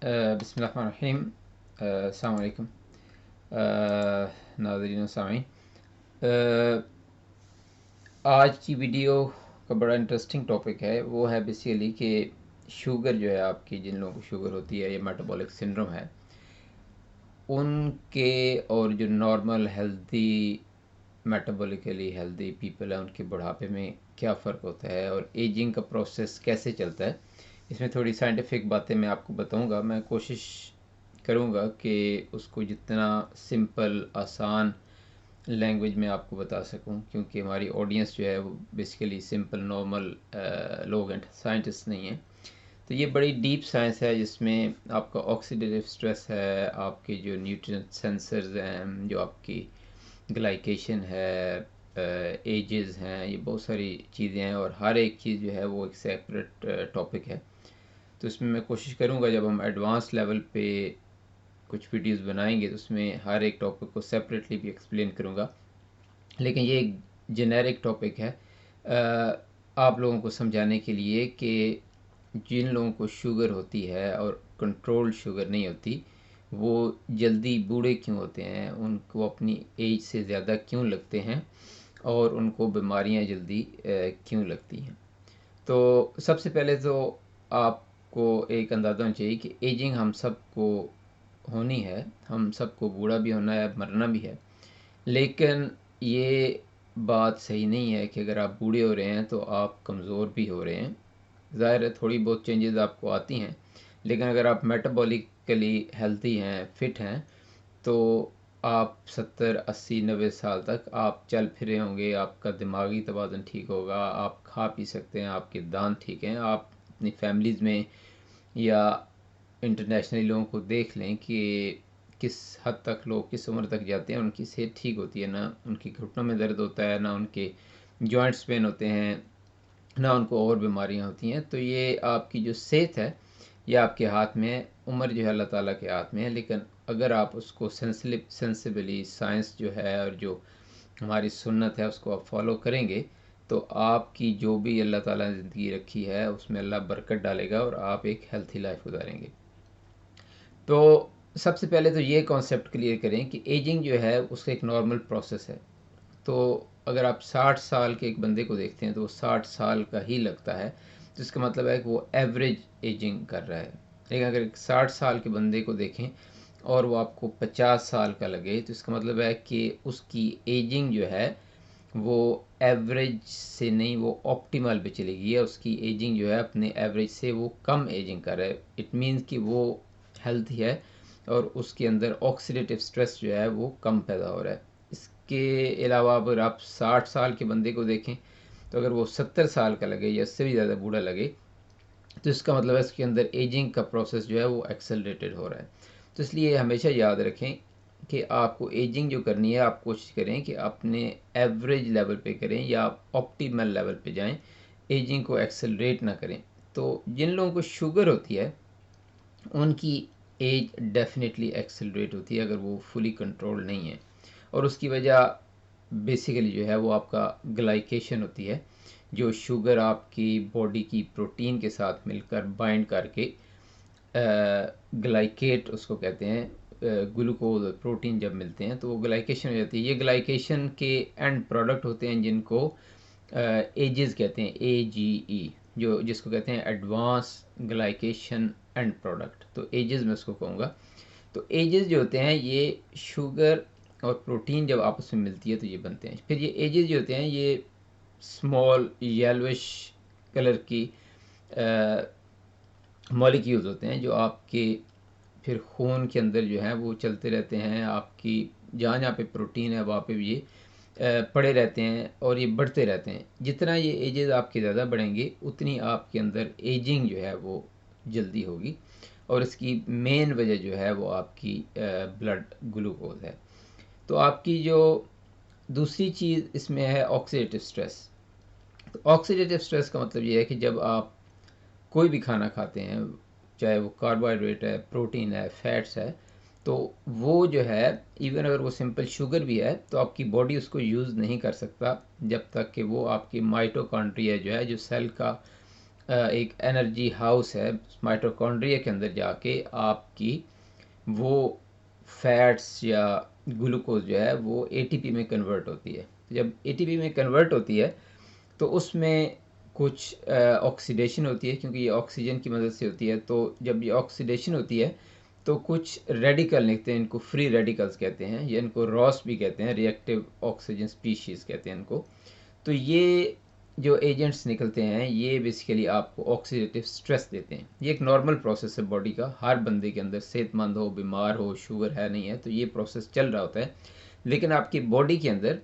بسم اللہ الرحمن الرحیم۔ السلام علیکم ناظرین و سامعین۔ آج کی ویڈیو کا بڑا انٹرسٹنگ ٹاپک ہے، وہ ہے بیسیکلی کہ شوگر جو ہے آپ کی، جن لوگوں کو شوگر ہوتی ہے یا میٹابولک سنڈروم ہے، ان کے اور جو نارمل ہیلدی میٹابولکلی ہیلدی پیپل ہیں ان کے بڑھاپے میں کیا فرق ہوتا ہے اور ایجنگ کا پروسیس کیسے چلتا ہے۔ اس میں تھوڑی سائنٹیفک باتیں میں آپ کو بتاؤں گا۔ میں کوشش کروں گا کہ اس کو جتنا سمپل آسان لینگویج میں آپ کو بتا سکوں، کیونکہ ہماری آڈینس جو ہے وہ بیسیکلی سمپل نارمل لوگ ہیں، سائنٹسٹ نہیں ہیں۔ تو یہ بڑی ڈیپ سائنس ہے جس میں آپ کا آکسیڈیٹیو اسٹریس ہے، آپ کے جو نیوٹرین سینسرز ہیں، جو آپ کی گلائکیشن ہے، ایجز ہیں، یہ بہت ساری چیزیں ہیں اور ہر ایک چیز جو ہے وہ ایک سیپریٹ ٹاپک ہے۔ تو اس میں میں کوشش کروں گا جب ہم ایڈوانس لیول پہ کچھ ویڈیوز بنائیں گے تو اس میں ہر ایک ٹاپک کو سیپریٹلی بھی ایکسپلین کروں گا، لیکن یہ ایک جنیرک ٹاپک ہے آپ لوگوں کو سمجھانے کے لیے کہ جن لوگوں کو شوگر ہوتی ہے اور کنٹرول شوگر نہیں ہوتی، وہ جلدی بوڑھے کیوں ہوتے ہیں، ان کو اپنی ایج سے زیادہ کیوں لگتے ہیں اور ان کو بیماریاں جلدی کیوں لگتی ہیں۔ تو سب سے پہلے تو آپ کو ایک اندازہ ہونا چاہیے کہ ایجنگ ہم سب کو ہونی ہے، ہم سب کو بوڑھا بھی ہونا ہے، مرنا بھی ہے، لیکن یہ بات صحیح نہیں ہے کہ اگر آپ بوڑھے ہو رہے ہیں تو آپ کمزور بھی ہو رہے ہیں۔ ظاہر ہے تھوڑی بہت چینجز آپ کو آتی ہیں، لیکن اگر آپ میٹابولکلی ہیلتھی ہیں، فٹ ہیں، تو آپ 70 80 90 سال تک آپ چل پھرے ہوں گے، آپ کا دماغی توازن ٹھیک ہوگا، آپ کھا پی سکتے ہیں، آپ کے دانت ٹھیک ہیں۔ آپ اپنی فیملیز میں یا انٹرنیشنلی لوگوں کو دیکھ لیں کہ کس حد تک لوگ کس عمر تک جاتے ہیں، ان کی صحت ٹھیک ہوتی ہے، نہ ان کی گھٹنوں میں درد ہوتا ہے، نہ ان کے جوائنٹس پین ہوتے ہیں، نہ ان کو اور بیماریاں ہوتی ہیں۔ تو یہ آپ کی جو صحت ہے یہ آپ کے ہاتھ میں ہے، عمر جو ہے اللہ تعالیٰ کے ہاتھ میں ہے، لیکن اگر آپ اس کو سینسیبلی سائنس جو ہے اور جو ہماری سنت ہے اس کو آپ فالو کریں گے تو آپ کی جو بھی اللہ تعالیٰ نے زندگی رکھی ہے اس میں اللہ برکت ڈالے گا اور آپ ایک ہیلتھی لائف گزاریں گے۔ تو سب سے پہلے تو یہ کانسیپٹ کلیئر کریں کہ ایجنگ جو ہے اس کا ایک نارمل پروسیس ہے۔ تو اگر آپ 60 سال کے ایک بندے کو دیکھتے ہیں تو وہ 60 سال کا ہی لگتا ہے، تو اس کا مطلب ہے کہ وہ ایوریج ایجنگ کر رہا ہے۔ لیکن اگر ایک 60 سال کے بندے کو دیکھیں اور وہ آپ کو 50 سال کا لگے تو اس کا مطلب ہے کہ اس کی ایجنگ جو ہے وہ ایوریج سے نہیں، وہ آپٹیمل پہ چلے گی، یا اس کی ایجنگ جو ہے اپنے ایوریج سے وہ کم ایجنگ کر رہا ہے۔ اٹ مینس کہ وہ ہیلتھی ہے اور اس کے اندر آکسیڈیٹیو اسٹریس جو ہے وہ کم پیدا ہو رہا ہے۔ اس کے علاوہ اگر آپ 60 سال کے بندے کو دیکھیں تو اگر وہ 70 سال کا لگے یا اس سے بھی زیادہ بوڑھا لگے تو اس کا مطلب ہے اس کے اندر ایجنگ کا پروسیس جو ہے وہ ایکسلریٹڈ ہو رہا ہے۔ تو اس لیے ہمیشہ یاد رکھیں کہ آپ کو ایجنگ جو کرنی ہے آپ کوشش کریں کہ اپنے ایوریج لیول پہ کریں یا آپ آپٹیمل لیول پہ جائیں، ایجنگ کو ایکسلریٹ نہ کریں۔ تو جن لوگوں کو شوگر ہوتی ہے ان کی ایج ڈیفینیٹلی ایکسلریٹ ہوتی ہے اگر وہ فلی کنٹرول نہیں ہے، اور اس کی وجہ بیسیکلی جو ہے وہ آپ کا گلائکیشن ہوتی ہے، جو شوگر آپ کی باڈی کی پروٹین کے ساتھ مل کر بائنڈ کر کے گلائکیٹ اس کو کہتے ہیں، گلوکوز اور پروٹین جب ملتے ہیں تو وہ گلائکیشن ہو جاتی ہے۔ یہ گلائکیشن کے اینڈ پروڈکٹ ہوتے ہیں جن کو ایجز کہتے ہیں، AGE، جو جس کو کہتے ہیں ایڈوانس گلائکیشن اینڈ پروڈکٹ، تو ایجز میں اس کو کہوں گا۔ تو ایجز جو ہوتے ہیں یہ شوگر اور پروٹین جب آپس میں ملتی ہے تو یہ بنتے ہیں۔ پھر یہ ایجز جو ہوتے ہیں یہ اسمال یلوش کلر کی مالیکیولز ہوتے ہیں جو آپ کے پھر خون کے اندر جو ہیں وہ چلتے رہتے ہیں، آپ کی جہاں جہاں پہ پروٹین ہے وہاں پہ بھی یہ پڑے رہتے ہیں اور یہ بڑھتے رہتے ہیں۔ جتنا یہ ایجز آپ کے زیادہ بڑھیں گے اتنی آپ کے اندر ایجنگ جو ہے وہ جلدی ہوگی، اور اس کی مین وجہ جو ہے وہ آپ کی بلڈ گلوکوز ہے۔ تو آپ کی جو دوسری چیز اس میں ہے آکسیڈیٹیو اسٹریس۔ تو آکسیڈیٹیو اسٹریس کا مطلب یہ ہے کہ جب آپ کوئی بھی کھانا کھاتے ہیں، چاہے وہ کاربوہائیڈریٹ ہے، پروٹین ہے، فیٹس ہے، تو وہ جو ہے ایون اگر وہ سمپل شوگر بھی ہے تو آپ کی باڈی اس کو یوز نہیں کر سکتا جب تک کہ وہ آپ کی مائٹوکانڈریا جو ہے، جو سیل کا ایک انرجی ہاؤس ہے مائٹوکونڈریا کے اندر، جا کے آپ کی وہ فیٹس یا گلوکوز جو ہے وہ اے ٹی پی میں کنورٹ ہوتی ہے. جب اے ٹی پی میں کنورٹ ہوتی ہے تو اس میں کچھ آکسیڈیشن ہوتی ہے، کیونکہ یہ آکسیجن کی مدد سے ہوتی ہے. تو جب یہ آکسیڈیشن ہوتی ہے تو کچھ ریڈیکل نکلتے ہیں، ان کو فری ریڈیکلز کہتے ہیں، یا ان کو راس بھی کہتے ہیں، ری ایکٹیو آکسیجن سپیشیز کہتے ہیں ان کو. تو یہ جو ایجنٹس نکلتے ہیں یہ بیسیکلی آپ کو آکسیڈیٹیو سٹریس دیتے ہیں. یہ ایک نارمل پروسیس ہے باڈی کا، ہر بندے کے اندر، صحت مند ہو، بیمار ہو، شوگر ہے نہیں ہے، تو یہ پروسیس چل رہا ہوتا ہے. لیکن آپ کی باڈی کے اندر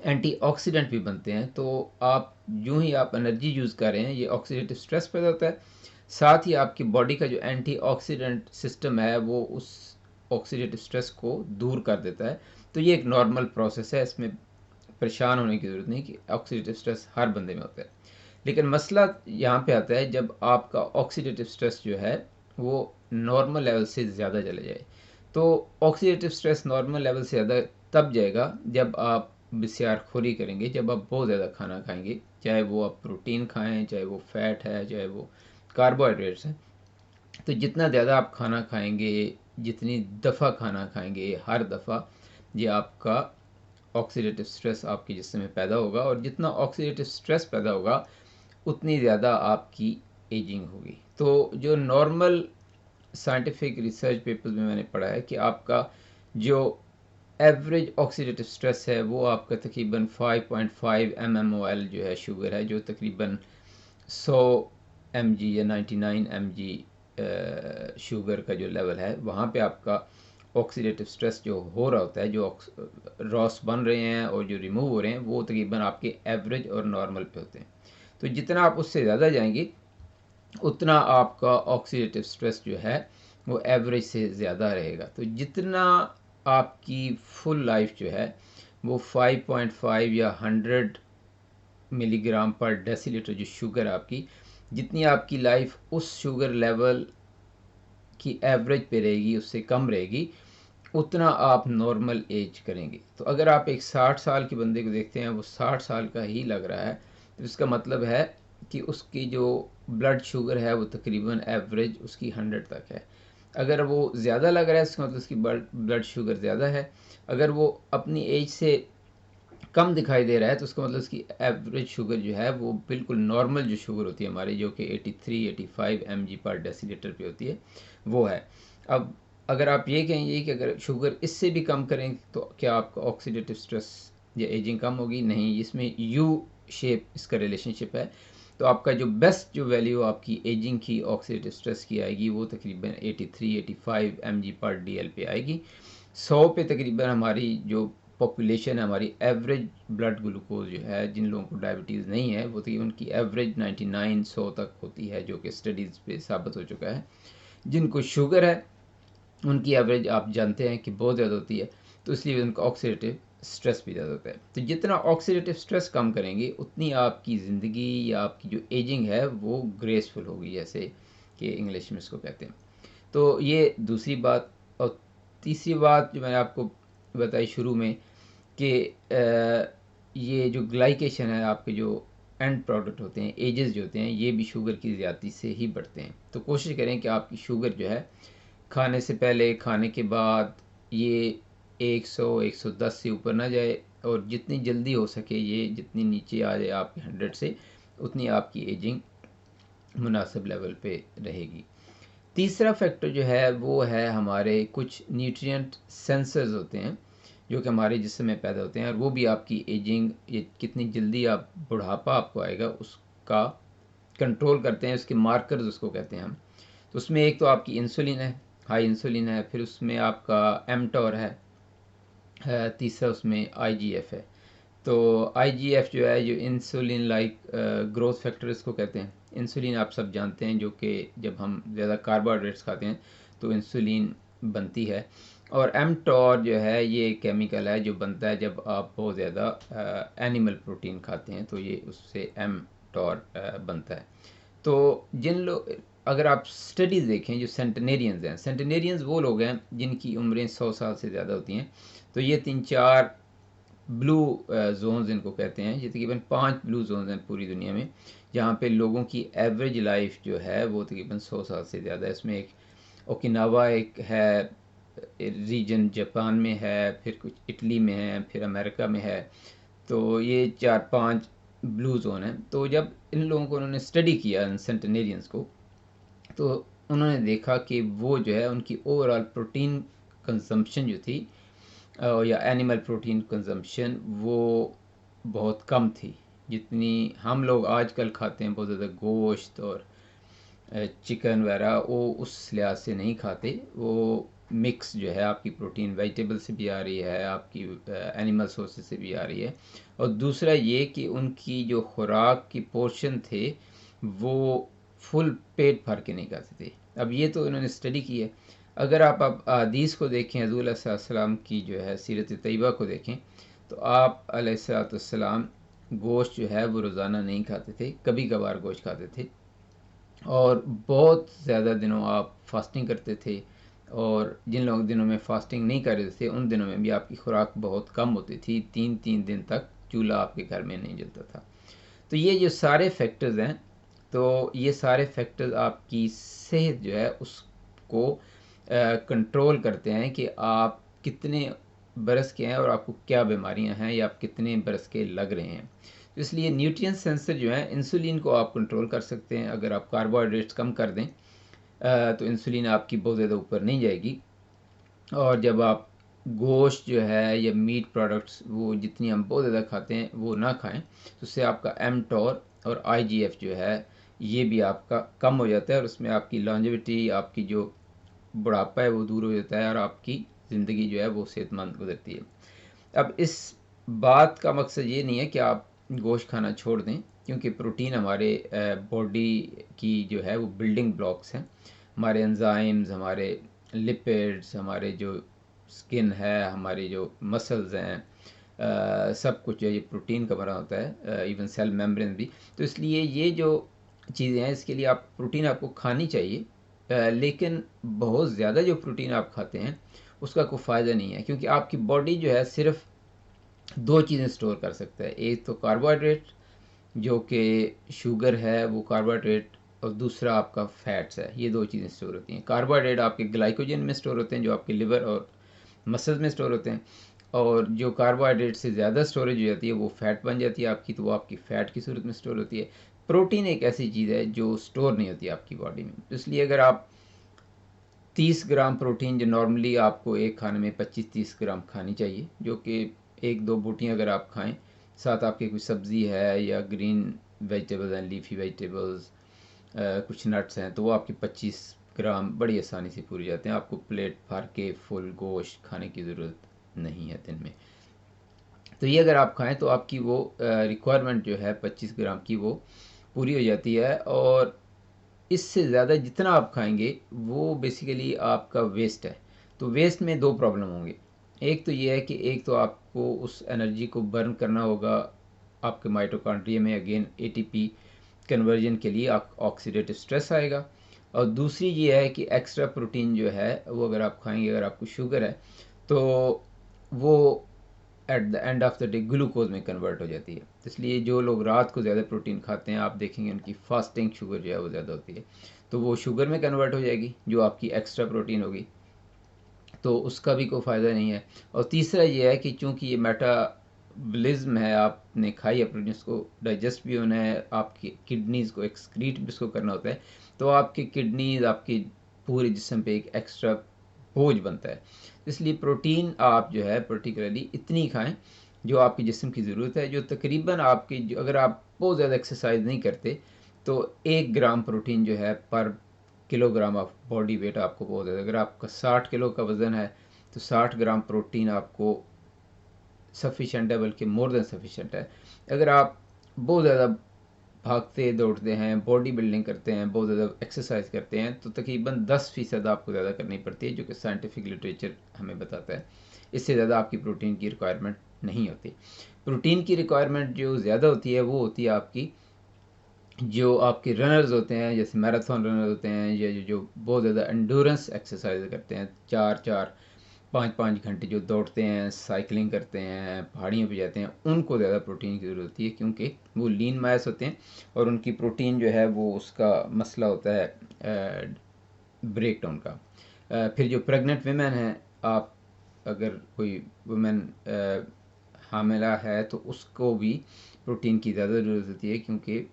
اینٹی آکسیڈنٹ بھی بنتے ہیں، تو آپ جو ہی آپ انرجی یوز کر رہے ہیں یہ آکسیڈیٹیو سٹریس پیدا ہوتا ہے. ساتھ ہی آپ کی باڈی کا جو اینٹی آکسیڈنٹ سسٹم ہے وہ اس آکسیڈیٹیو سٹریس کو دور کر دیتا ہے. تو یہ ایک نارمل پروسیس ہے، اس میں پریشان ہونے کی ضرورت نہیں کہ آکسیڈیٹیو سٹریس ہر بندے میں ہوتا ہے. لیکن مسئلہ یہاں پہ آتا ہے جب آپ کا آکسیڈیٹیو سٹریس جو ہے وہ نارمل لیول سے زیادہ چلے جائے. تو آکسیڈیٹیو سٹریس نارمل لیول سے زیادہ تب جائے گا جب آپ بسیار خوری کریں گے، جب آپ بہت زیادہ کھانا کھائیں گے، چاہے وہ آپ پروٹین کھائیں، چاہے وہ فیٹ ہے، چاہے وہ کاربوہائیڈریٹس ہیں. تو جتنا زیادہ آپ کھانا کھائیں گے، جتنی دفعہ کھانا کھائیں گے، ہر دفعہ یہ آپ کا آکسیڈیٹیو سٹریس آپ کے جسم میں پیدا ہوگا، اور جتنا آکسیڈیٹیو سٹریس پیدا ہوگا اتنی زیادہ آپ کی ایجنگ ہوگی. تو جو نارمل سائنٹیفک ریسرچ پیپرز میں نے پڑھا ہے کہ آپ کا جو ایوریج آکسیڈیٹیو سٹریس ہے وہ آپ کا تقریباً 5.5 mmol جو ہے شوگر ہے، جو تقریباً 100 mg یا 99 mg شوگر کا جو لیول ہے وہاں پہ آپ کا آکسیڈیٹیو سٹریس جو ہو رہا ہوتا ہے، جو راس بن رہے ہیں اور جو ریموو ہو رہے ہیں، وہ تقریباً آپ کے ایوریج اور نارمل پہ ہوتے ہیں. تو جتنا آپ اس سے زیادہ جائیں گے اتنا آپ کا آکسیڈیٹیو سٹریس جو ہے وہ ایوریج سے زیادہ رہے گا. تو جتنا آپ کی فل لائف جو ہے وہ 5.5 یا 100 ملی گرام پر ڈیسی لیٹر جو شوگر ہے آپ کی، جتنی آپ کی لائف اس شوگر لیول کی ایوریج پہ رہے گی، اس سے کم رہے گی، اتنا آپ نارمل ایج کریں گے. تو اگر آپ ایک 60 سال کے بندے کو دیکھتے ہیں وہ 60 سال کا ہی لگ رہا ہے، تو اس کا مطلب ہے کہ اس کی جو بلڈ شوگر ہے وہ تقریباً ایوریج اس کی 100 تک ہے. اگر وہ زیادہ لگ رہا ہے اس کا مطلب اس کی بلڈ شوگر زیادہ ہے. اگر وہ اپنی ایج سے کم دکھائی دے رہا ہے تو اس کا مطلب اس کی ایوریج شوگر جو ہے وہ بالکل نارمل جو شوگر ہوتی ہے ہماری، جو کہ 83-85 mg پر ڈیسی لیٹر پہ ہوتی ہے، وہ ہے. اب اگر آپ یہ کہیں گے کہ اگر شوگر اس سے بھی کم کریں تو کیا آپ کا آکسیڈیٹیو سٹریس یا ایجنگ کم ہوگی؟ نہیں، اس میں یو شیپ اس کا ریلیشن شپ ہے. تو آپ کا جو بیسٹ جو ویلیو آپ کی ایجنگ کی آکسیڈیٹیو سٹریس کی آئے گی وہ تقریباً 83-85 mg پر ڈی ایل پہ آئے گی. 100 پہ تقریباً ہماری جو پاپولیشن ہے، ہماری ایوریج بلڈ گلوکوز جو ہے، جن لوگوں کو ڈائبٹیز نہیں ہے وہ تقریباً ان کی ایوریج 99-100 تک ہوتی ہے، جو کہ اسٹڈیز پہ ثابت ہو چکا ہے. جن کو شوگر ہے ان کی ایوریج آپ جانتے ہیں کہ بہت زیادہ ہوتی ہے، تو اس لیے ان کا آکسیڈیٹیو سٹریس بھی زیادہ ہوتا ہے. تو جتنا آکسیڈیٹیو سٹریس کم کریں گے اتنی آپ کی زندگی یا آپ کی جو ایجنگ ہے وہ گریسفل ہوگی، جیسے کہ انگلش میں اس کو کہتے ہیں. تو یہ دوسری بات. اور تیسری بات جو میں نے آپ کو بتائی شروع میں کہ یہ جو گلائکیشن ہے، آپ کے جو اینڈ پروڈکٹ ہوتے ہیں، ایجز جو ہوتے ہیں، یہ بھی شوگر کی زیادتی سے ہی بڑھتے ہیں. تو کوشش کریں کہ آپ کی شوگر جو ہے کھانے سے پہلے، کھانے کے بعد یہ 100-110 سے اوپر نہ جائے، اور جتنی جلدی ہو سکے یہ جتنی نیچے آ جائے آپ کے 100 سے، اتنی آپ کی ایجنگ مناسب لیول پہ رہے گی. تیسرا فیکٹر جو ہے وہ ہے ہمارے کچھ نیوٹرینٹ سینسرز ہوتے ہیں جو کہ ہمارے جسم میں پیدا ہوتے ہیں، اور وہ بھی آپ کی ایجنگ، یہ کتنی جلدی آپ بڑھاپا آپ کو آئے گا اس کا کنٹرول کرتے ہیں. اس کے مارکرز اس کو کہتے ہیں ہم. تو اس میں ایک تو آپ کی انسولین ہے، ہائی انسولین ہے، پھر اس میں آپ کا ایمٹور ہے، تیسرا اس میں آئی جی ایف ہے. تو آئی جی ایف جو ہے، جو انسولین لائک گروتھ فیکٹر اس کو کہتے ہیں. انسولین آپ سب جانتے ہیں، جو کہ جب ہم زیادہ کاربوہائیڈریٹس کھاتے ہیں تو انسولین بنتی ہے. اور ایمٹور جو ہے یہ کیمیکل ہے جو بنتا ہے جب آپ بہت زیادہ اینیمل پروٹین کھاتے ہیں، تو یہ اس سے ایمٹور بنتا ہے. تو جن لوگ، اگر آپ اسٹڈیز دیکھیں جو سینٹنیرینز ہیں، سینٹنیرینز وہ لوگ ہیں جن کی عمریں 100 سال سے زیادہ ہوتی ہیں. تو یہ 3-4 بلو زونز ان کو کہتے ہیں. یہ تقریباً 5 بلو زونز ہیں پوری دنیا میں جہاں پہ لوگوں کی ایوریج لائف جو ہے وہ تقریباً 100 سال سے زیادہ ہے. اس میں ایک اوکیناوا ایک ہے ریجن، جاپان میں ہے، پھر کچھ اٹلی میں ہے، پھر امریکہ میں ہے. تو یہ 4-5 بلو زون ہیں. تو جب ان لوگوں کو انہوں نے اسٹڈی کیا، ان سینٹینیرینس کو، تو انہوں نے دیکھا کہ وہ جو ہے ان کی اوور آل پروٹین کنزمپشن جو تھی یا اینیمل پروٹین کنزمپشن وہ بہت کم تھی. جتنی ہم لوگ آج کل کھاتے ہیں بہت زیادہ گوشت اور چکن وغیرہ، وہ اس لحاظ سے نہیں کھاتے. وہ مکس جو ہے آپ کی پروٹین ویجیٹیبل سے بھی آ رہی ہے، آپ کی اینیمل سورسز سے بھی آ رہی ہے. اور دوسرا یہ کہ ان کی جو خوراک کی پورشن تھے وہ فل پیٹ بھر کے نہیں کھاتے تھے. اب یہ تو انہوں نے اسٹڈی کی ہے. اگر آپ احادیث کو دیکھیں، حضور علیہ السلام کی جو ہے سیرت طیبہ کو دیکھیں، تو آپ علیہ السلام گوشت جو ہے وہ روزانہ نہیں کھاتے تھے، کبھی کبھار گوشت کھاتے تھے، اور بہت زیادہ دنوں آپ فاسٹنگ کرتے تھے. اور جن لوگ دنوں میں فاسٹنگ نہیں کر رہے تھے ان دنوں میں بھی آپ کی خوراک بہت کم ہوتی تھی. 3 دن تک چولہا آپ کے گھر میں نہیں جلتا تھا. تو یہ جو سارے فیکٹرز ہیں، تو یہ سارے فیکٹرز آپ کی صحت جو ہے اس کو کنٹرول کرتے ہیں کہ آپ کتنے برس کے ہیں اور آپ کو کیا بیماریاں ہیں یا آپ کتنے برس کے لگ رہے ہیں. اس لیے نیوٹرین سینسر جو ہے، انسولین کو آپ کنٹرول کر سکتے ہیں. اگر آپ کاربوہائیڈریٹس کم کر دیں تو انسولین آپ کی بہت زیادہ اوپر نہیں جائے گی. اور جب آپ گوشت جو ہے یا میٹ پروڈکٹس وہ جتنی ہم بہت زیادہ کھاتے ہیں وہ نہ کھائیں، تو اس سے آپ کا ایمٹور اور IGF جو ہے یہ بھی آپ کا کم ہو جاتا ہے، اور اس میں آپ کی لانجیوٹی، آپ کی جو بڑھاپا ہے وہ دور ہو جاتا ہے، اور آپ کی زندگی جو ہے وہ صحت مند گزرتی ہے. اب اس بات کا مقصد یہ نہیں ہے کہ آپ گوشت کھانا چھوڑ دیں، کیونکہ پروٹین ہمارے باڈی کی جو ہے وہ بلڈنگ بلاکس ہیں. ہمارے انزائمز، ہمارے لپڈز، ہمارے جو سکن ہے، ہمارے جو مسلز ہیں، سب کچھ جو یہ پروٹین کا بنا ہوتا ہے، ایون سیل میمبرین بھی. تو اس لیے یہ جو چیزیں ہیں اس کے لیے آپ پروٹین آپ کو کھانی چاہیے، لیکن بہت زیادہ جو پروٹین آپ کھاتے ہیں اس کا کوئی فائدہ نہیں ہے، کیونکہ آپ کی باڈی جو ہے صرف 2 چیزیں سٹور کر سکتا ہے. ایک تو کاربوہائیڈریٹ جو کہ شوگر ہے وہ کاربوہائیڈریٹ، اور دوسرا آپ کا فیٹس ہے. یہ 2 چیزیں سٹور ہوتی ہیں. کاربوہائیڈریٹ آپ کے گلائکوجن میں سٹور ہوتے ہیں جو آپ کے لیور اور مسلز میں سٹور ہوتے ہیں، اور جو کاربوہائیڈریٹ سے زیادہ سٹوریج ہو جاتی ہے وہ فیٹ بن جاتی ہے آپ کی، تو وہ آپ کی فیٹ کی صورت میں سٹور ہوتی ہے. پروٹین ایک ایسی چیز ہے جو سٹور نہیں ہوتی آپ کی باڈی میں. اس لیے اگر آپ 30 گرام پروٹین جو نارملی آپ کو ایک کھانے میں 25-30 گرام کھانی چاہیے، جو کہ 1-2 بوٹیاں اگر آپ کھائیں، ساتھ آپ کی کوئی سبزی ہے یا گرین ویجیٹیبلز ہیں، لیفی ویجیٹیبلز، کچھ نٹس ہیں، تو وہ آپ کی 25 گرام بڑی آسانی سے پوری جاتے ہیں. آپ کو پلیٹ بھر کے فل گوشت کھانے کی ضرورت نہیں ہے دن میں. تو یہ اگر آپ کھائیں تو آپ کی وہ ریکوائرمنٹ جو ہے 25 گرام کی وہ پوری ہو جاتی ہے. اور اس سے زیادہ جتنا آپ کھائیں گے وہ بیسیکلی آپ کا ویسٹ ہے. تو ویسٹ میں 2 پرابلم ہوں گے. ایک تو یہ ہے کہ ایک تو آپ کو اس انرجی کو برن کرنا ہوگا آپ کے مائٹوکانڈریا میں، اگین ATP کنورژن کے لیے آکسیڈیٹو اسٹریس آئے گا. اور دوسری یہ ہے کہ ایکسٹرا پروٹین جو ہے وہ اگر آپ کھائیں گے، اگر آپ کو شوگر ہے تو وہ at the end of the day glucose میں کنورٹ ہو جاتی ہے. اس لیے جو لوگ رات کو زیادہ پروٹین کھاتے ہیں آپ دیکھیں گے ان کی فاسٹنگ شوگر جو ہے وہ زیادہ ہوتی ہے، تو وہ شوگر میں کنورٹ ہو جائے گی جو آپ کی ایکسٹرا پروٹین ہوگی، تو اس کا بھی کوئی فائدہ نہیں ہے. اور تیسرا یہ ہے کہ چونکہ یہ میٹابلزم ہے، آپ نے کھائی ہے پروٹین، اس کو ڈائجسٹ بھی ہونا ہے، آپ کی کڈنیز کو ایکسکریٹ بھی اس کو کرنا ہوتا ہے، تو آپ کی کڈنیز آپ کی پورے جسم پہ ایک ایکسٹرا بوجھ بنتا ہے. اس لیے پروٹین آپ جو ہے پرٹیکولرلی اتنی کھائیں جو آپ کی جسم کی ضرورت ہے. جو تقریباً آپ کی اگر آپ بہت زیادہ ایکسرسائز نہیں کرتے تو 1 گرام پروٹین جو ہے پر kilo gram of body weight آپ کو بہت زیادہ، اگر آپ کا 60 کلو کا وزن ہے تو 60 گرام پروٹین آپ کو سفیشینٹ ہے، بلکہ مور دین سفیشینٹ ہے. اگر آپ بہت زیادہ بھاگتے دوڑتے ہیں، باڈی بلڈنگ کرتے ہیں، بہت زیادہ ایکسرسائز کرتے ہیں، تو تقریباً 10% آپ کو زیادہ کرنی پڑتی ہے، جو کہ سائنٹیفک لٹریچر ہمیں بتاتا ہے. اس سے زیادہ آپ کی پروٹین کی ریکوائرمنٹ نہیں ہوتی. پروٹین کی ریکوائرمنٹ جو زیادہ ہوتی ہے وہ ہوتی ہے آپ کی جو آپ کے رنرز ہوتے ہیں، جیسے میراتھن رنر ہوتے ہیں، یا جو بہت زیادہ انڈورنس ایکسرسائز کرتے ہیں، 4-4 5 گھنٹے جو دوڑتے ہیں، سائیکلنگ کرتے ہیں، پہاڑیوں پہ جاتے ہیں، ان کو زیادہ پروٹین کی ضرورت ہوتی ہے، کیونکہ وہ لین ماس ہوتے ہیں اور ان کی پروٹین جو ہے وہ اس کا مسئلہ ہوتا ہے بریک ڈاؤن کا۔ پھر جو پریگننٹ ویمن ہیں، آپ اگر کوئی ویمن حاملہ ہے تو اس کو بھی پروٹین کی زیادہ ضرورت ہوتی ہے، کیونکہ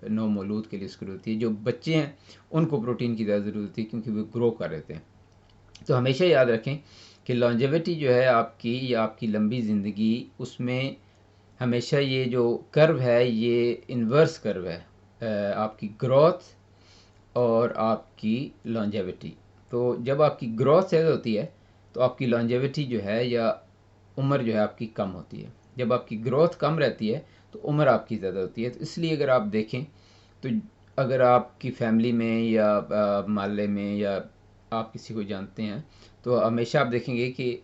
نو مولود کے لیے اس کی ضرورت ہوتی ہے۔ جو بچے ہیں ان کو پروٹین کی زیادہ ضرورت ہوتی ہے، کیونکہ وہ گرو کر رہتے ہیں۔ تو ہمیشہ یاد رکھیں کہ لانجیوٹی جو ہے آپ کی، یا آپ کی لمبی زندگی، اس میں ہمیشہ یہ جو کرو ہے یہ انورس کرو ہے، آپ کی گروتھ اور آپ کی لانجیوٹی۔ تو جب آپ کی گروتھ زیادہ ہوتی ہے تو آپ کی لانجیوٹی جو ہے یا عمر جو ہے آپ کی کم ہوتی ہے۔ جب آپ کی گروتھ کم رہتی ہے تو عمر آپ کی زیادہ ہوتی ہے۔ تو اس لیے اگر آپ دیکھیں تو اگر آپ کی فیملی میں یا محلے میں یا آپ کسی کو جانتے ہیں تو ہمیشہ آپ دیکھیں گے کہ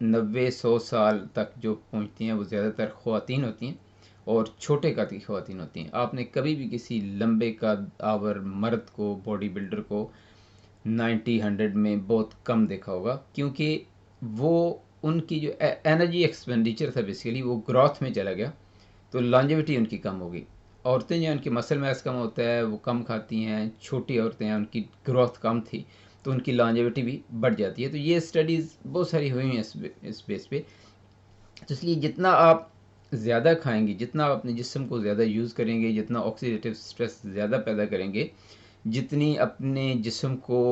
90-100 سال تک جو پہنچتی ہیں وہ زیادہ تر خواتین ہوتی ہیں اور چھوٹے قد کی خواتین ہوتی ہیں۔ آپ نے کبھی بھی کسی لمبے قد آور مرد کو، باڈی بلڈر کو 90-100 میں بہت کم دیکھا ہوگا، کیونکہ وہ ان کی جو انرجی ایکسپینڈیچر تھا بیسیکلی وہ گروتھ میں چلا گیا، تو لانجیوٹی ان کی کم ہوگی۔ عورتیں جو ان کی مسل میس کم ہوتا ہے، وہ کم کھاتی ہیں، چھوٹی عورتیں ہیں ان کی گروتھ کم تھی تو ان کی لانجیوٹی بھی بڑھ جاتی ہے۔ تو یہ اسٹڈیز بہت ساری ہوئی ہیں اس بیس پہ۔ تو اس لیے جتنا آپ زیادہ کھائیں گے، جتنا آپ اپنے جسم کو زیادہ یوز کریں گے، جتنا آکسیڈیٹیو اسٹریس زیادہ پیدا کریں گے، جتنی اپنے جسم کو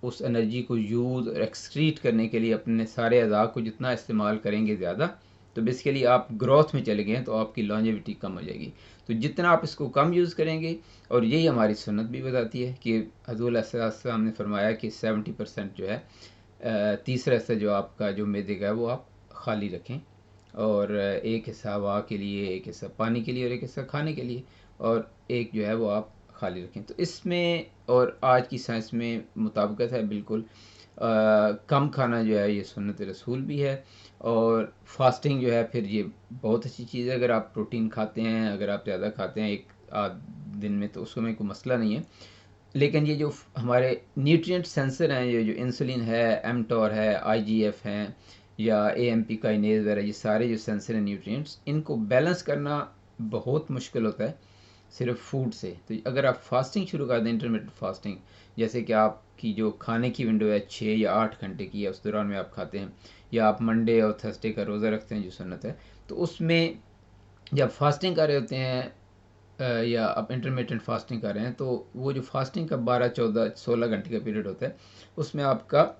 اس انرجی کو یوز اور ایکسکریٹ کرنے کے لیے اپنے سارے اعضاء کو جتنا استعمال کریں گے زیادہ، تو بیسیکلی آپ گروتھ میں چلے گئے ہیں تو آپ کی لانجیوٹی کم ہو جائے گی۔ تو جتنا آپ اس کو کم یوز کریں گے، اور یہی ہماری سنت بھی بتاتی ہے کہ حضور علیہ السلام نے فرمایا کہ 70% جو ہے تیسرا حصہ جو آپ کا جو معدے کا ہے وہ آپ خالی رکھیں، اور ایک حصہ ہوا کے لیے، ایک حصہ پانی کے لیے اور ایک حصہ کھانے کے لیے، اور ایک جو ہے وہ آپ خالی رکھیں۔ تو اس میں اور آج کی سائنس میں مطابقت ہے بالکل۔ کم کھانا جو ہے یہ سنت رسول بھی ہے، اور فاسٹنگ جو ہے پھر یہ بہت اچھی چیز ہے۔ اگر آپ پروٹین کھاتے ہیں، اگر آپ زیادہ کھاتے ہیں ایک آدھ دن میں، تو اس میں کوئی مسئلہ نہیں ہے۔ لیکن یہ جو ہمارے نیوٹرینٹ سینسر ہیں، یہ جو انسولین ہے، ایمٹور ہے، آئی جی ایف ہیں، یا اے ایم پی کائنیز وغیرہ، یہ سارے جو سینسر ہیں نیوٹرینٹس، ان کو بیلنس کرنا بہت مشکل ہوتا ہے صرف فوڈ سے۔ تو اگر آپ فاسٹنگ شروع کر دیں، انٹرمیٹنٹ فاسٹنگ، جیسے کہ آپ کی جو کھانے کی ونڈو ہے 6 یا 8 گھنٹے کی ہے، اس دوران میں آپ کھاتے ہیں، یا آپ منڈے اور تھرسڈے کا روزہ رکھتے ہیں جو سنت ہے، تو اس میں جب فاسٹنگ کر رہے ہوتے ہیں یا آپ انٹرمیٹنٹ فاسٹنگ کر رہے ہیں، تو وہ جو فاسٹنگ کا 12 14 16 گھنٹے کا پیریڈ ہوتا ہے، اس میں آپ کا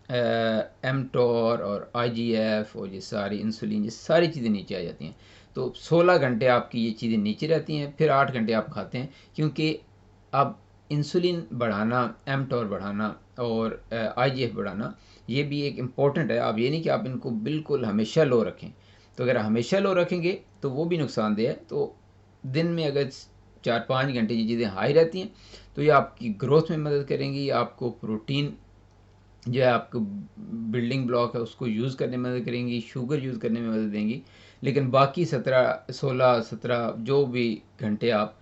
ایمٹور اور آئی جی ایف اور یہ ساری انسولین، یہ ساری چیزیں نیچے آ جاتی ہیں۔ تو 16 گھنٹے آپ کی یہ چیزیں نیچے رہتی ہیں، پھر 8 گھنٹے آپ کھاتے ہیں، کیونکہ اب انسولین بڑھانا، ایمٹور بڑھانا اور آئی جی ایف بڑھانا یہ بھی ایک امپورٹنٹ ہے۔ آپ یہ نہیں کہ آپ ان کو بالکل ہمیشہ لو رکھیں، تو اگر ہمیشہ لو رکھیں گے تو وہ بھی نقصان دہ ہے۔ تو دن میں اگر 4-5 گھنٹے یہ چیزیں ہائی رہتی ہیں تو یہ آپ کی گروتھ میں مدد کریں گی، آپ کو پروٹین جو ہے آپ کو بلڈنگ بلاک ہے اس کو یوز کرنے میں مدد کریں گی، شوگر یوز کرنے میں مدد دیں گی۔ لیکن باقی 16-17 جو بھی گھنٹے آپ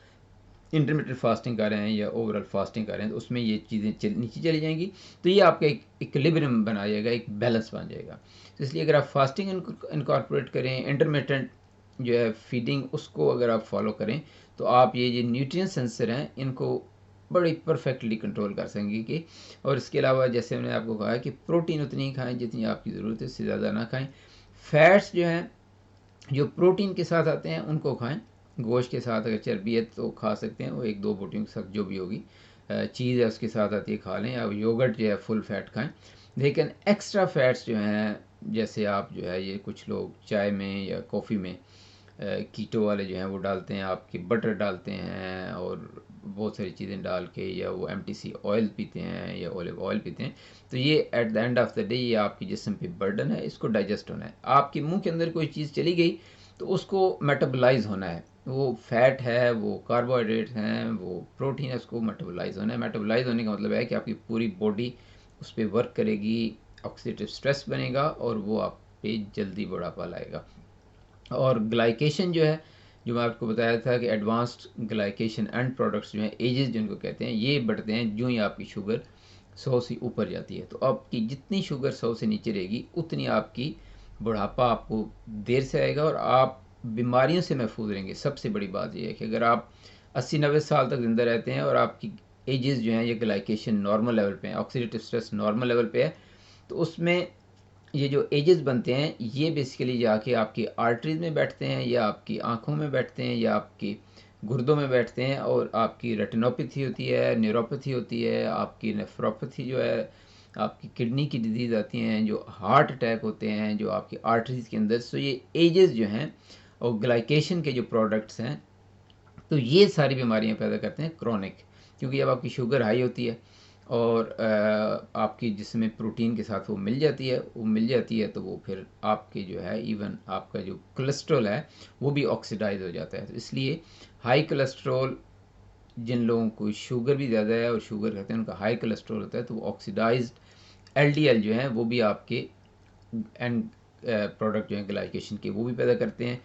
انٹرمیٹنٹ فاسٹنگ کر رہے ہیں یا اوورال فاسٹنگ کر رہے ہیں، تو اس میں یہ چیزیں نیچے چلی جائیں گی، تو یہ آپ کا ایک ایکولیبریم بنا جائے گا، ایک بیلنس بن جائے گا۔ تو اس لیے اگر آپ فاسٹنگ انکارپوریٹ کریں، انٹرمیٹنٹ جو ہے فیڈنگ، اس کو اگر آپ فالو کریں، تو آپ یہ جو نیوٹرین سینسر ہیں ان کو بڑی پرفیکٹلی کنٹرول کر سکیں گے۔ اور اس کے علاوہ جیسے میں نے آپ کو کہا کہ پروٹین اتنی ہی کھائیں جتنی آپ کی ضرورت ہے، اس سے زیادہ نہ کھائیں۔ فیٹس جو ہیں جو پروٹین کے ساتھ آتے ہیں ان کو کھائیں، گوشت کے ساتھ اگر چربی ہے تو کھا سکتے ہیں، وہ 1-2 بوٹیوں کے ساتھ جو بھی ہوگی، چیز ہے اس کے ساتھ آتی ہے کھا لیں، یا یوگرٹ جو ہے فل فیٹ کھائیں۔ لیکن ایکسٹرا فیٹس جو ہیں، جیسے آپ جو ہے یہ کچھ لوگ چائے میں یا کافی میں کیٹو والے جو ہیں وہ ڈالتے ہیں، آپ کے بٹر ڈالتے ہیں اور بہت ساری چیزیں ڈال کے، یا وہ ایم ٹی سی آئل پیتے ہیں یا اولیو آئل پیتے ہیں، تو یہ at the end of the day یہ آپ کی جسم پہ برڈن ہے، اس کو ڈائجسٹ ہونا ہے۔ آپ کے منہ کے اندر کوئی چیز چلی گئی تو اس کو میٹابلائز ہونا ہے، وہ فیٹ ہے، وہ کاربوہائیڈریٹ ہیں، وہ پروٹین ہے، اس کو میٹابلائز ہونا ہے۔ میٹابلائز ہونے کا مطلب ہے کہ آپ کی پوری باڈی اس پہ ورک کرے گی، آکسیڈیٹیو اسٹریس بنے گا اور وہ آپ پہ جلدی بڑھاپا لائے گا۔ اور گلائکیشن جو ہے، جو میں آپ کو بتایا تھا کہ ایڈوانسڈ گلائکیشن اینڈ پروڈکٹس جو ہیں، ایجز جن کو کہتے ہیں، یہ بڑھتے ہیں جو ہی آپ کی شوگر 100 سے اوپر جاتی ہے، تو آپ کی جتنی شوگر 100 سے نیچے رہے گی اتنی آپ کی بڑھاپا آپ کو دیر سے آئے گا اور آپ بیماریوں سے محفوظ رہیں گے۔ سب سے بڑی بات یہ ہے کہ اگر آپ 80-90 سال تک زندہ رہتے ہیں اور آپ کی ایجز جو ہیں یہ گلائکیشن نارمل لیول پہ ہیں، آکسیڈیٹو اسٹریس نارمل لیول پہ ہے، تو اس میں یہ جو ایجز بنتے ہیں یہ بیسیکلی جا کے آپ کی آرٹریز میں بیٹھتے ہیں یا آپ کی آنکھوں میں بیٹھتے ہیں یا آپ کی گردوں میں بیٹھتے ہیں، اور آپ کی ریٹینوپیتھی ہوتی ہے، نیوروپیتھی ہوتی ہے، آپ کی نیفروپیتھی جو ہے، آپ کی کڈنی کی ڈیزیز آتی ہیں، جو ہارٹ اٹیک ہوتے ہیں جو آپ کی آرٹریز کے اندر۔ سو یہ ایجز جو ہیں اور گلائکیشن کے جو پروڈکٹس ہیں تو یہ ساری بیماریاں پیدا کرتے ہیں کرونک، کیونکہ جب آپ کی شوگر ہائی ہوتی ہے اور آپ کی جسم میں پروٹین کے ساتھ وہ مل جاتی ہے تو وہ پھر آپ کے جو ہے ایون آپ کا جو کولیسٹرول ہے وہ بھی آکسیڈائز ہو جاتا ہے۔ تو اس لیے ہائی کولیسٹرول، جن لوگوں کو شوگر بھی زیادہ ہے اور شوگر کہتے ہیں ان کا ہائی کولیسٹرول ہوتا ہے، تو وہ آکسیڈائزڈ ایل ڈی ایل جو ہیں وہ بھی آپ کے اینڈ پروڈکٹ جو ہیں گلائکیشن کے وہ بھی پیدا کرتے ہیں۔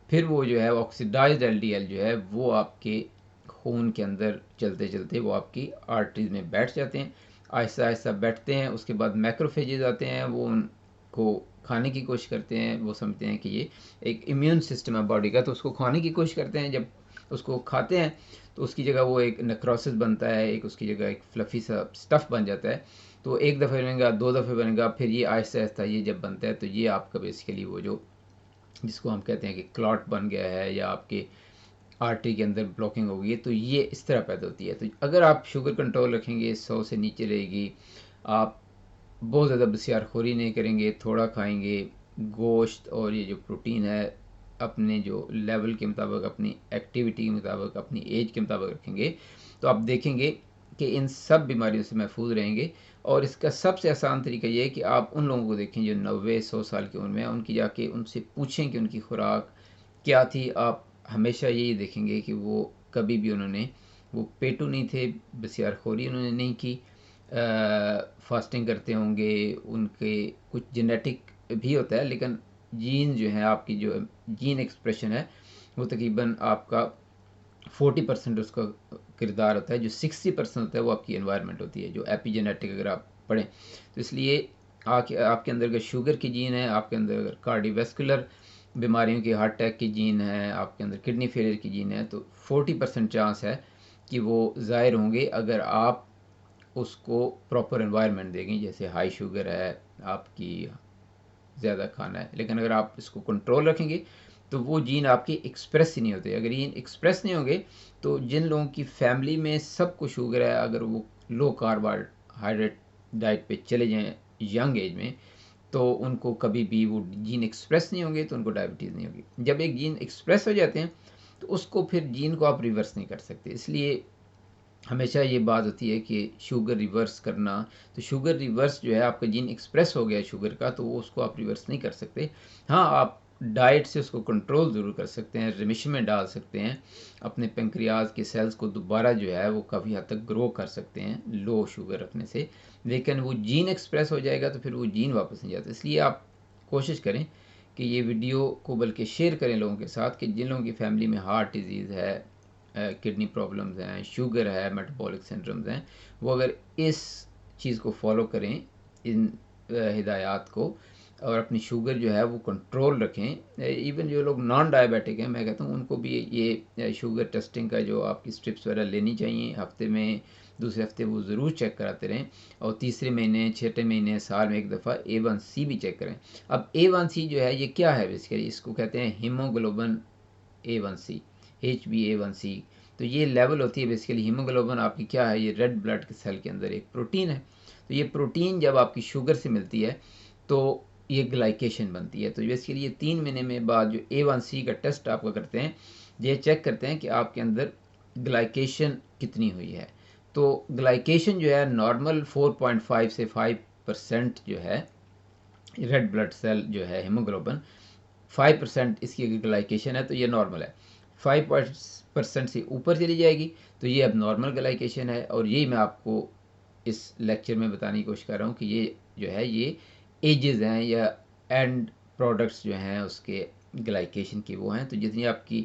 پھر وہ جو ہے آکسیڈائزڈ ایل ڈی ایل جو ہے وہ آپ کے خون کے اندر چلتے چلتے وہ آپ کی آرٹریز میں بیٹھ جاتے ہیں، آہستہ آہستہ بیٹھتے ہیں۔ اس کے بعد میکروفیجز آتے ہیں، وہ ان کو کھانے کی کوشش کرتے ہیں، وہ سمجھتے ہیں کہ یہ ایک امیون سسٹم ہے باڈی کا، تو اس کو کھانے کی کوشش کرتے ہیں۔ جب اس کو کھاتے ہیں تو اس کی جگہ وہ ایک نیکروسس بنتا ہے، ایک اس کی جگہ ایک فلفی سا سٹف بن جاتا ہے، تو ایک دفعہ بنے گا، 2 دفعے بنے گا، پھر یہ آہستہ آہستہ یہ جب بنتا ہے تو یہ آپ کا بیسیکلی وہ جو جس کو ہم کہتے ہیں کہ کلاٹ بن گیا ہے یا آپ کے آرٹری کے اندر بلاکنگ ہو گئی ہے، تو یہ اس طرح پیدا ہوتی ہے۔ تو اگر آپ شوگر کنٹرول رکھیں گے، 100 سے نیچے رہے گی، آپ بہت زیادہ بسیار خوری نہیں کریں گے، تھوڑا کھائیں گے، گوشت اور یہ جو پروٹین ہے اپنے جو لیول کے مطابق، اپنی ایکٹیویٹی کے مطابق، اپنی ایج کے مطابق رکھیں گے، تو آپ دیکھیں گے کہ ان سب بیماریوں سے محفوظ رہیں گے۔ اور اس کا سب سے آسان طریقہ یہ ہے کہ آپ ان لوگوں کو دیکھیں جو 90-100 سال کی عمر میں ہیں، ان کی جا کے ان سے پوچھیں کہ ان کی خوراک کیا تھی۔ آپ ہمیشہ یہی دیکھیں گے کہ وہ کبھی بھی انہوں نے وہ پیٹو نہیں تھے، بسیار خوری انہوں نے نہیں کی، فاسٹنگ کرتے ہوں گے، ان کے کچھ جینیٹک بھی ہوتا ہے، لیکن جین جو ہیں آپ کی جو جین ایکسپریشن ہے وہ تقریباً آپ کا 40% اس کا کردار ہوتا ہے، جو 60% ہوتا ہے وہ آپ کی انوائرمنٹ ہوتی ہے، جو ایپی جینیٹک اگر آپ پڑھیں تو۔ اس لیے آپ کے اندر اگر شوگر کی جین ہے، آپ کے اندر اگر کارڈیو ویسکولر بیماریوں کی، ہارٹ اٹیک کی جین ہے، آپ کے اندر کڈنی فیلئر کی جین ہے، تو 40% چانس ہے کہ وہ ظاہر ہوں گے اگر آپ اس کو پراپر انوائرمنٹ دیں گے، جیسے ہائی شوگر ہے، آپ کی زیادہ کھانا ہے۔ لیکن اگر آپ اس کو کنٹرول رکھیں گے تو وہ جین آپ کے ایکسپریس ہی نہیں ہوتے۔ اگر جین ایکسپریس نہیں ہوں گے تو جن لوگوں کی فیملی میں سب کو شوگر ہے، اگر وہ لو کاربوہائیڈریٹ ڈائٹ پہ چلے جائیں ینگ ایج میں، تو ان کو کبھی بھی وہ جین ایکسپریس نہیں ہوں گے، تو ان کو ڈائبٹیز نہیں ہوگی۔ جب ایک جین ایکسپریس ہو جاتے ہیں تو اس کو پھر جین کو آپ ریورس نہیں کر سکتے۔ اس لیے ہمیشہ یہ بات ہوتی ہے کہ شوگر ریورس کرنا، تو شوگر ریورس جو ہے آپ کا جین ایکسپریس ہو گیا شوگر کا، تو وہ اس کو آپ ریورس نہیں کر سکتے۔ ہاں آپ ڈائٹ سے اس کو کنٹرول ضرور کر سکتے ہیں، ریمیشن میں ڈال سکتے ہیں، اپنے پینکریاز کے سیلز کو دوبارہ جو ہے وہ کافی حد تک گرو کر سکتے ہیں لو شوگر رکھنے سے، لیکن وہ جین ایکسپریس ہو جائے گا تو پھر وہ جین واپس نہیں جاتا۔ اس لیے آپ کوشش کریں کہ یہ ویڈیو کو بلکہ شیئر کریں لوگوں کے ساتھ، کہ جن لوگوں کی فیملی میں ہارٹ ڈیزیز ہے، کڈنی پرابلمز ہیں، شوگر ہے، میٹابولک سنڈرومز ہیں، وہ اگر اس چیز کو فالو کریں، ان ہدایات کو، اور اپنی شوگر جو ہے وہ کنٹرول رکھیں۔ ایون جو لوگ نان ڈائبیٹک ہیں، میں کہتا ہوں ان کو بھی یہ شوگر ٹیسٹنگ کا جو آپ کی اسٹرپس وغیرہ لینی چاہیے، ہفتے میں دوسرے ہفتے وہ ضرور چیک کراتے رہیں، اور تیسرے مہینے، چھٹے مہینے، سال میں ایک دفعہ A1C بھی چیک کریں۔ اب A1C جو ہے یہ کیا ہے بیسیکلی، اس کو کہتے ہیں ہیموگلوبن A1C، HbA1c۔ تو یہ لیول ہوتی ہے بیسیکلی ہیموگلوبن آپ کی کیا ہے، یہ ریڈ بلڈ کے سیل کے اندر ایک پروٹین ہے۔ تو یہ پروٹین جب آپ کی شوگر سے ملتی ہے تو یہ گلائکیشن بنتی ہے۔ تو بیسیکلی یہ 3 مہینے میں بعد جو A1C کا ٹیسٹ آپ کا کرتے ہیں، یہ چیک کرتے ہیں کہ آپ کے اندر گلائکیشن کتنی ہوئی ہے۔ تو گلائکیشن جو ہے نارمل 4.5 سے 5% جو ہے، ریڈ بلڈ سیل جو ہے ہیموگلوبن 5% اس کی اگر گلائکیشن ہے تو یہ نارمل ہے، 5% سے اوپر چلی جائے گی تو یہ اب نارمل گلائکیشن ہے۔ اور یہی میں آپ کو اس لیکچر میں بتانے کی کوشش کر رہا ہوں کہ یہ جو ہے یہ ایجز ہیں یا اینڈ پروڈکٹس جو ہیں اس کے گلائکیشن کی وہ ہیں۔ تو جتنی آپ کی